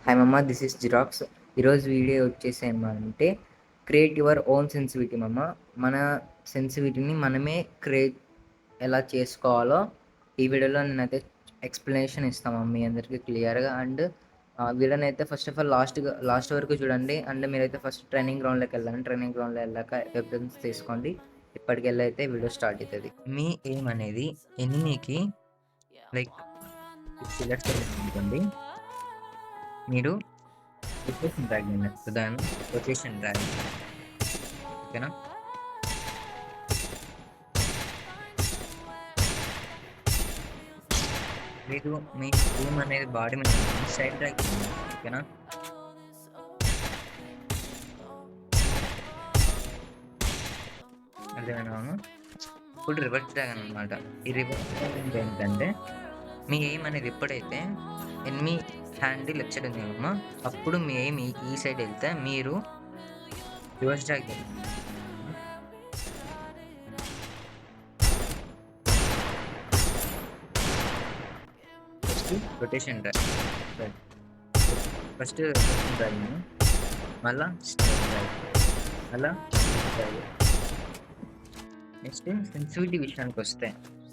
Hi మమ్మ, this is xerox. ఈరోజు video వచ్చేసి ఏమంటే క్రియేట్ యువర్ ఓన్ సెన్సివిటీ మమ్మ. మన సెన్సివిటీని మనమే క్రియేట్ ఎలా చేసుకోవాలో ఈ వీడియోలో నేనైతే ఎక్స్ప్లెనేషన్ ఇస్తాను మీ అందరికీ క్లియర్గా. అండ్ వీడియోని అయితే ఫస్ట్ ఆఫ్ ఆల్ లాస్ట్ వరకు చూడండి. అండ్ మీరైతే ఫస్ట్ ట్రైనింగ్ గ్రౌండ్లోకి వెళ్ళండి. ట్రైనింగ్ గ్రౌండ్లో వెళ్ళాక ఎవిడెన్స్ తీసుకోండి. ఇప్పటికెళ్ళి అయితే వీడియో స్టార్ట్ అవుతుంది. మీ ఎయిమ్ అనేది ఎనిమికి లైక్ పిల్లర్స్ అనుకోండి. మీరు రొటేషన్ డ్రాగ్ ఉదాహరణ రొటేషన్ డ్రాగ్, ఓకేనా? మీరు మీ రూమ్ అనేది బాడీ మీద సైడ్ డ్రాగ్, ఓకేనా? అర్థమైనా? ఇప్పుడు రివర్స్ డ్రాగ్ అనమాట. ఈ రివర్స్ డ్రాగ్ ఏంటంటే మీ ఎయిమ్ అనేది ఎప్పుడైతే ఎనిమి హ్యాండ్ లెఫ్ట్ సైడ్ ఉందేమో అప్పుడు మీ ఎయిమ్ ఈ సైడ్ వెళ్తే మీరు reverse drag rotation drag, first rotation drag, మళ్ళా స్ట్రైట్ డ్రాగ్, మళ్ళా డ్రాగ్. నెక్స్ట్ సెన్సిటివిటీ విషయానికి వస్తే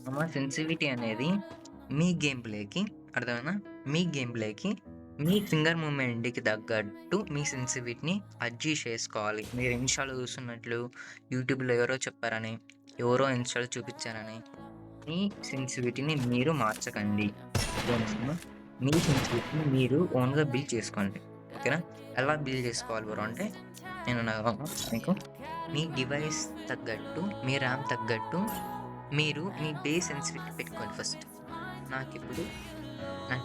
అమ్మ, సెన్సిటివిటీ అనేది మీ గేమ్ ప్లేకి అర్థమైనా, మీ గేమ్ ప్లేకి మీ ఫింగర్ మూమెంట్కి తగ్గట్టు మీ సెన్సిటివిటీని అడ్జస్ట్ చేసుకోవాలి. మీరు ఇన్స్టాలో చూస్తున్నట్లు యూట్యూబ్లో ఎవరో చెప్పారని, ఎవరో ఇన్స్టాలో చూపించారని మీ సెన్సిటివిటీని మీరు మార్చకండి. మీ సెన్సిటివిటీని మీరు ఓన్గా బిల్డ్ చేసుకోండి, ఓకేనా? ఎలా బిల్డ్ చేసుకోవాలి బ్రో అంటే నేను మీకు మీ డివైస్ తగ్గట్టు, మీ ర్యామ్ తగ్గట్టు మీరు మీ బేస్ సెన్సిటివిటీ పెట్టుకోండి. ఫస్ట్ నాకు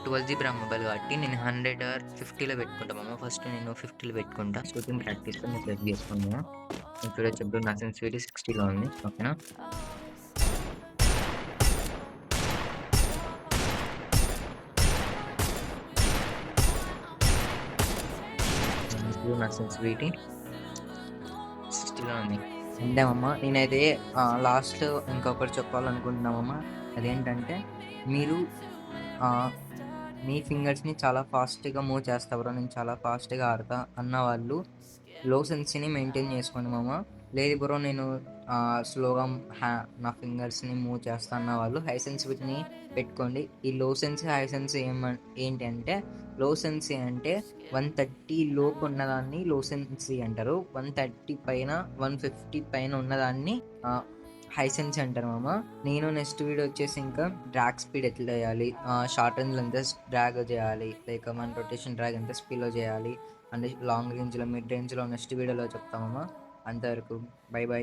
12 GB ర్యామ్ మొబైల్ కాబట్టి నేను 100 or 50లో పెట్టుకుంటామమ్మ. ఫస్ట్ నేను 50లో పెట్టుకుంటా. షూటింగ్ ప్రాక్టీస్లో నేను సెట్ చేసుకున్నాను. నేను చూడొచ్చు నా సెన్సిటివిటీ 60లో ఉంది, ఓకేనా? నా సెన్సిటివిటీ 60లో ఉంది. అంటేమమ్మా నేనైతే లాస్ట్ ఇంకొకటి చెప్పాలనుకుంటున్నామమ్మా. అదేంటంటే మీరు మీ ఫింగర్స్ని చాలా ఫాస్ట్గా మూవ్ చేస్తా బ్రో, నేను చాలా ఫాస్ట్గా ఆడతా అన్న వాళ్ళు లో సెన్సిని మెయింటైన్ చేసుకోండి మామ. లేదు బ్రో నేను స్లోగా నా ఫింగర్స్ని మూవ్ చేస్తా అన్న వాళ్ళు హై సెన్సిటివిటీని పెట్టుకోండి. ఈ లో సెన్సీ హై సెన్సీ ఏంటి అంటే, లో సెన్సీ అంటే 130 లోపు ఉన్నదాన్ని లో సెన్సీ అంటారు. 130 పైన 150 పైన ఉన్నదాన్ని హై సెన్స్ అంటారు మామ. నేను నెక్స్ట్ వీడియో వచ్చేసి ఇంకా డ్రాగ్ స్పీడ్ ఎట్లా చేయాలి, షార్ట్ రేంజ్లో ఎంత డ్రాగ్ చేయాలి, లైక్ మన రొటేషన్ డ్రాగ్ ఎంత స్పీడ్లో చేయాలి, అంటే లాంగ్ రేంజ్లో మిడ్ రేంజ్లో నెక్స్ట్ వీడియోలో చెప్తామమ్మా. అంతవరకు బై బై.